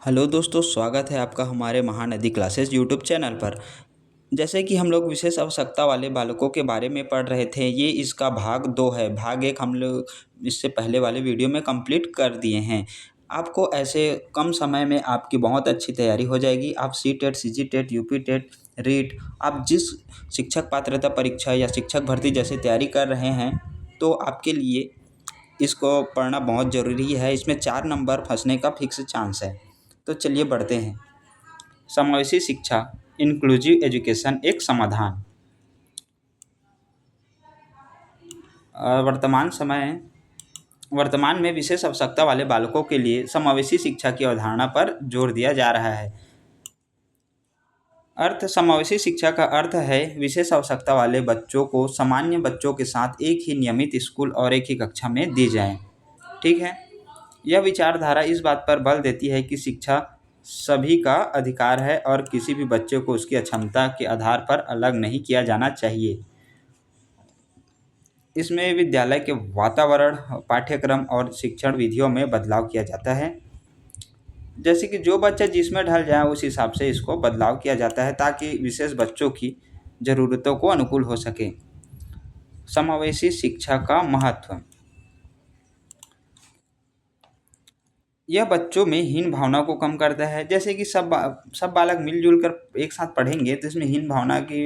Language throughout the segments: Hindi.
हेलो दोस्तों, स्वागत है आपका हमारे महानदी क्लासेस यूट्यूब चैनल पर। जैसे कि हम लोग विशेष आवश्यकता वाले बालकों के बारे में पढ़ रहे थे, ये इसका भाग 2 है। भाग 1 हम लोग इससे पहले वाले वीडियो में कंप्लीट कर दिए हैं। आपको ऐसे कम समय में आपकी बहुत अच्छी तैयारी हो जाएगी। आप C TET, C G TET, U P TET, REET, आप जिस शिक्षक पात्रता परीक्षा या शिक्षक भर्ती जैसे तैयारी कर रहे हैं, तो आपके लिए इसको पढ़ना बहुत ज़रूरी है। इसमें 4 नंबर फंसने का फिक्स चांस है। तो चलिए बढ़ते हैं। समावेशी शिक्षा, इंक्लूसिव एजुकेशन एक समाधान। वर्तमान में विशेष आवश्यकता वाले बालकों के लिए समावेशी शिक्षा की अवधारणा पर जोर दिया जा रहा है। समावेशी शिक्षा का अर्थ है विशेष आवश्यकता वाले बच्चों को सामान्य बच्चों के साथ एक ही नियमित स्कूल और एक ही कक्षा में दी जाए। ठीक है। यह विचारधारा इस बात पर बल देती है कि शिक्षा सभी का अधिकार है और किसी भी बच्चे को उसकी क्षमता के आधार पर अलग नहीं किया जाना चाहिए। इसमें विद्यालय के वातावरण, पाठ्यक्रम और शिक्षण विधियों में बदलाव किया जाता है। जैसे कि जो बच्चा जिसमें ढल जाए उस हिसाब से इसको बदलाव किया जाता है, ताकि विशेष बच्चों की ज़रूरतों को अनुकूल हो सके। समावेशी शिक्षा का महत्व। यह बच्चों में हीन भावना को कम करता है। जैसे कि सब बालक मिलजुल कर एक साथ पढ़ेंगे तो इसमें हीन भावना की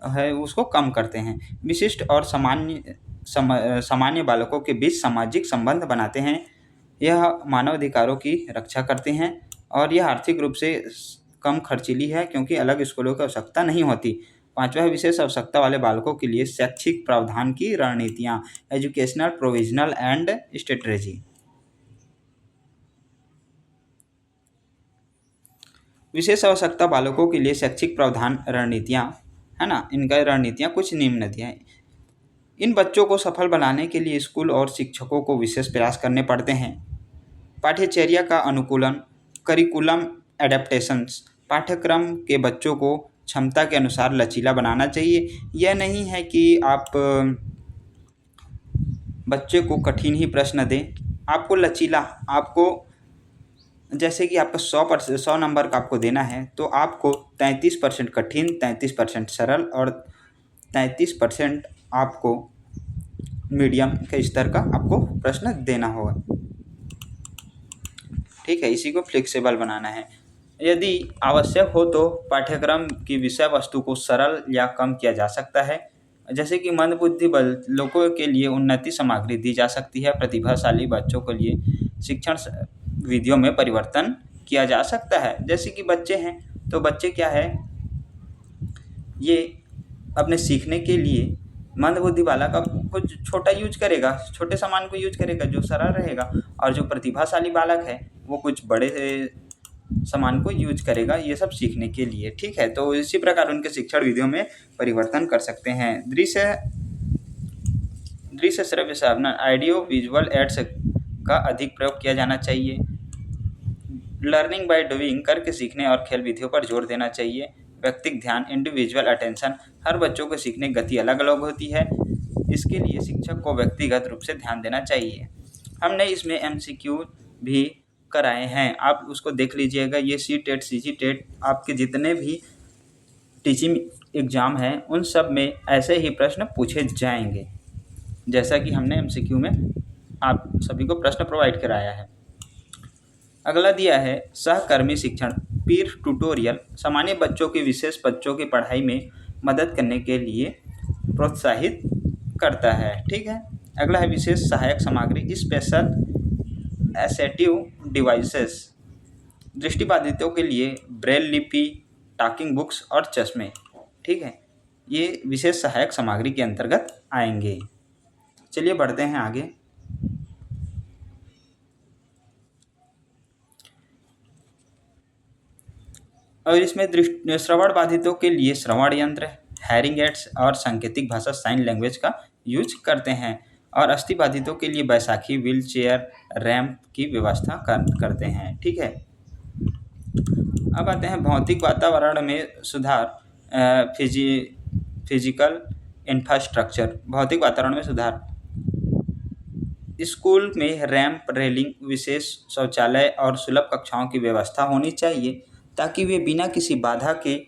है उसको कम करते हैं। विशिष्ट और सामान्य बालकों के बीच सामाजिक संबंध बनाते हैं। यह मानव अधिकारों की रक्षा करते हैं और यह आर्थिक रूप से कम खर्चीली है, क्योंकि अलग स्कूलों की आवश्यकता नहीं होती। 5वां है विशेष आवश्यकता वाले बालकों के लिए शैक्षिक प्रावधान की रणनीतियाँ, एजुकेशनल प्रोविजनल एंड स्ट्रेटजी। विशेष आवश्यकता बालकों के लिए शैक्षिक प्रावधान रणनीतियाँ है ना, इनका रणनीतियाँ कुछ निम्न हैं। इन बच्चों को सफल बनाने के लिए स्कूल और शिक्षकों को विशेष प्रयास करने पड़ते हैं। पाठ्यचर्या का अनुकूलन, करिकुलम एडेप्टेशंस, पाठ्यक्रम के बच्चों को क्षमता के अनुसार लचीला बनाना चाहिए। यह नहीं है कि आप बच्चे को कठिन ही प्रश्न दें, आपको लचीला, आपको जैसे कि आपका 100 नंबर का आपको देना है, तो आपको 33% कठिन, 33% सरल और 33% आपको मीडियम के स्तर का आपको प्रश्न देना होगा। ठीक है, इसी को फ्लेक्सिबल बनाना है। यदि आवश्यक हो तो पाठ्यक्रम की विषय वस्तु को सरल या कम किया जा सकता है। जैसे कि मंदबुद्धि लोगों के लिए उन्नति सामग्री दी जा सकती है। प्रतिभाशाली बच्चों के लिए शिक्षण विधियों में परिवर्तन किया जा सकता है। जैसे कि बच्चे हैं तो बच्चे क्या है, ये अपने सीखने के लिए मंदबुद्धि वाला का कुछ छोटा यूज करेगा, छोटे सामान को यूज करेगा जो सरल रहेगा, और जो प्रतिभाशाली बालक है वो कुछ बड़े सामान को यूज करेगा, ये सब सीखने के लिए। ठीक है, तो इसी प्रकार उनके शिक्षण विधियों में परिवर्तन कर सकते हैं। दृश्य श्रव्य साधन, ऑडियो विजुअल एड्स का अधिक प्रयोग किया जाना चाहिए। लर्निंग बाय डूइंग, करके सीखने और खेल विधियों पर जोर देना चाहिए। व्यक्तिगत ध्यान, इंडिविजुअल अटेंशन, हर बच्चों को सीखने की गति अलग अलग होती है, इसके लिए शिक्षक को व्यक्तिगत रूप से ध्यान देना चाहिए। हमने इसमें MCQ भी कराए हैं, आप उसको देख लीजिएगा। ये सी टेट, सी जी टेट, आपके जितने भी टीचिंग एग्ज़ाम हैं उन सब में ऐसे ही प्रश्न पूछे जाएंगे, जैसा कि हमने MCQ में आप सभी को प्रश्न प्रोवाइड कराया है। अगला दिया है सहकर्मी शिक्षण, पीर ट्यूटोरियल, सामान्य बच्चों की विशेष बच्चों की पढ़ाई में मदद करने के लिए प्रोत्साहित करता है। ठीक है। अगला है विशेष सहायक सामग्री, स्पेशल एसेटिव डिवाइसेस, दृष्टिबाधितों के लिए ब्रेल लिपि, टॉकिंग बुक्स और चश्मे। ठीक है, ये विशेष सहायक सामग्री के अंतर्गत आएंगे। चलिए बढ़ते हैं आगे। और इसमें श्रवण बाधितों के लिए श्रवण यंत्र, हेयरिंग एड्स और सांकेतिक भाषा साइन लैंग्वेज का यूज करते हैं, और अस्थि बाधितों के लिए बैसाखी, व्हील चेयर, रैंप की व्यवस्था करते हैं। ठीक है। अब आते हैं भौतिक वातावरण में सुधार, फिजिकल इंफ्रास्ट्रक्चर, भौतिक वातावरण में सुधार। स्कूल में रैंप, रेलिंग, विशेष शौचालय और सुलभ कक्षाओं की व्यवस्था होनी चाहिए ताकि वे बिना किसी बाधा के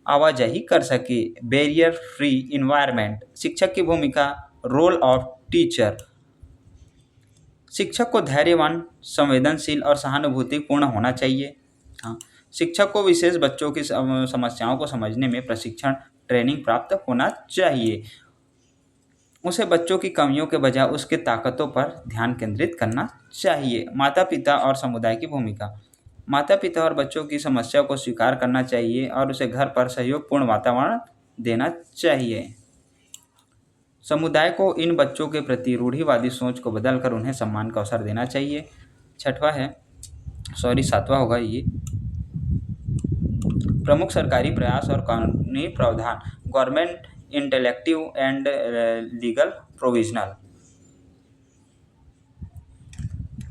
आवाजाही कर सके। बैरियर फ्री इन्वायरमेंट, शिक्षक की भूमिका, रोल ऑफ टीचर। शिक्षक को धैर्यवान, संवेदनशील और सहानुभूतिपूर्ण होना चाहिए। हाँ, शिक्षक को विशेष बच्चों की समस्याओं को समझने में प्रशिक्षण, ट्रेनिंग प्राप्त होना चाहिए। उसे बच्चों की कमियों के बजाय उसके ताकतों पर ध्यान केंद्रित करना चाहिए। माता पिता और समुदाय की भूमिका, माता पिता और बच्चों की समस्या को स्वीकार करना चाहिए और उसे घर पर सहयोगपूर्ण वातावरण देना चाहिए। समुदाय को इन बच्चों के प्रति रूढ़िवादी सोच को बदलकर उन्हें सम्मान का अवसर देना चाहिए। सातवां होगा ये, प्रमुख सरकारी प्रयास और कानूनी प्रावधान, गवर्नमेंट इंटेलेक्टिव एंड लीगल प्रोविजनल।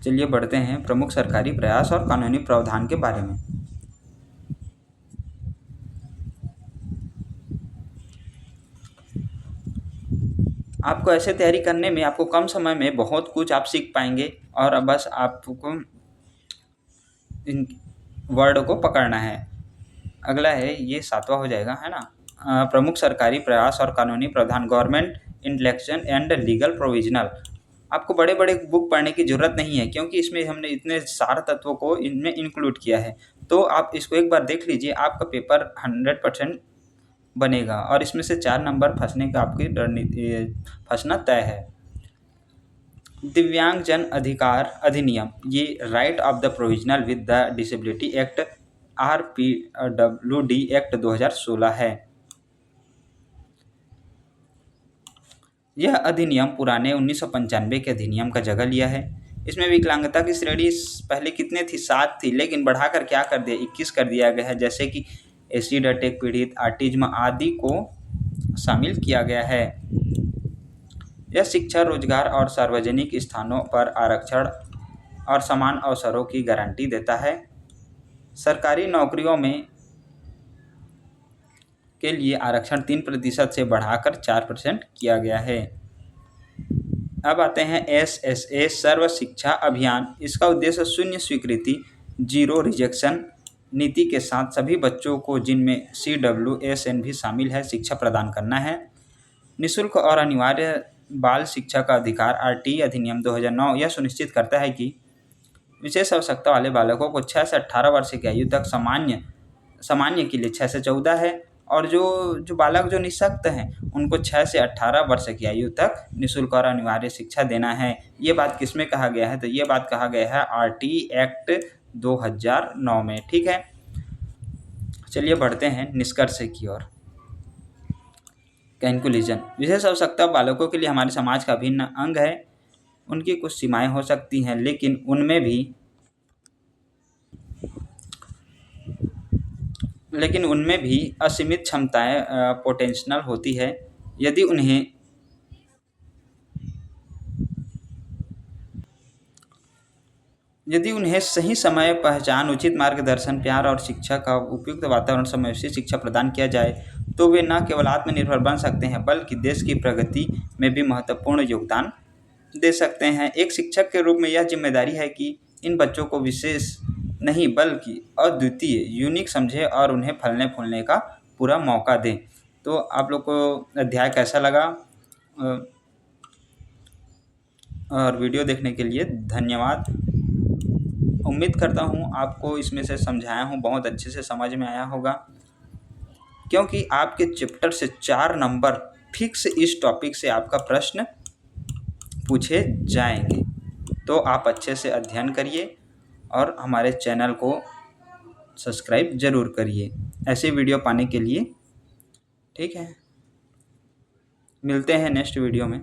चलिए बढ़ते हैं प्रमुख सरकारी प्रयास और कानूनी प्रावधान के बारे में। आपको ऐसे तैयारी करने में आपको कम समय में बहुत कुछ आप सीख पाएंगे और बस आपको इन वर्ड को पकड़ना है। अगला है ये 7वां हो जाएगा, है ना। प्रमुख सरकारी प्रयास और कानूनी प्रावधान, government intellectual and legal provisional. आपको बड़े बड़े बुक पढ़ने की ज़रूरत नहीं है क्योंकि इसमें हमने इतने सारे तत्वों को इनमें इंक्लूड किया है। तो आप इसको एक बार देख लीजिए, आपका पेपर 100% बनेगा और इसमें से 4 नंबर फंसने का आपकी फंसना तय है। दिव्यांगजन अधिकार अधिनियम, ये right of the provisional with the disability act, RPWD act 2016 है। यह अधिनियम पुराने 1995 के अधिनियम का जगह लिया है। इसमें विकलांगता की श्रेणी पहले कितने थी, 7 थी, लेकिन बढ़ाकर क्या कर दिया, 21 कर दिया गया है। जैसे कि एसिड अटैक पीड़ित, ऑटिज्म आदि को शामिल किया गया है। यह शिक्षा, रोजगार और सार्वजनिक स्थानों पर आरक्षण और समान अवसरों की गारंटी देता है। सरकारी नौकरियों में के लिए आरक्षण 3% से बढ़ाकर 4% किया गया है। अब आते हैं SSA सर्व शिक्षा अभियान। इसका उद्देश्य शून्य स्वीकृति, जीरो रिजेक्शन नीति के साथ सभी बच्चों को, जिनमें CWSN भी शामिल है, शिक्षा प्रदान करना है। निःशुल्क और अनिवार्य बाल शिक्षा का अधिकार, RTE अधिनियम 2009 यह सुनिश्चित करता है कि विशेष आवश्यकता वाले बालकों को 6 से 18 वर्ष की आयु तक सामान्य के लिए 6 से 14 है, और जो बालक जो निःशक्त हैं उनको 6 से 18 वर्ष की आयु तक निःशुल्क और अनिवार्य शिक्षा देना है। ये बात किसमें कहा गया है, तो ये बात कहा गया है RTE एक्ट 2009 में। ठीक है, चलिए बढ़ते हैं निष्कर्ष की ओर। कंक्लूजन, विशेष आवश्यकता बालकों के लिए हमारे समाज का अभिन्न अंग है। उनकी कुछ सीमाएं हो सकती हैं, लेकिन उनमें भी असीमित क्षमताएं, पोटेंशियल होती है। यदि उन्हें सही समय, पहचान, उचित मार्गदर्शन, प्यार और शिक्षा का उपयुक्त वातावरण, समावेशी शिक्षा प्रदान किया जाए तो वे न केवल आत्मनिर्भर बन सकते हैं बल्कि देश की प्रगति में भी महत्वपूर्ण योगदान दे सकते हैं। एक शिक्षक के रूप में यह जिम्मेदारी है कि इन बच्चों को विशेष नहीं बल्कि अद्वितीय, यूनिक समझे और उन्हें फलने फूलने का पूरा मौका दें। तो आप लोग को अध्याय कैसा लगा, और वीडियो देखने के लिए धन्यवाद। उम्मीद करता हूँ आपको इसमें से समझाया हूँ बहुत अच्छे से समझ में आया होगा, क्योंकि आपके चैप्टर से 4 नंबर फिक्स इस टॉपिक से आपका प्रश्न पूछे जाएंगे। तो आप अच्छे से अध्ययन करिए और हमारे चैनल को सब्सक्राइब ज़रूर करिए ऐसे वीडियो पाने के लिए। ठीक है, मिलते हैं नेक्स्ट वीडियो में।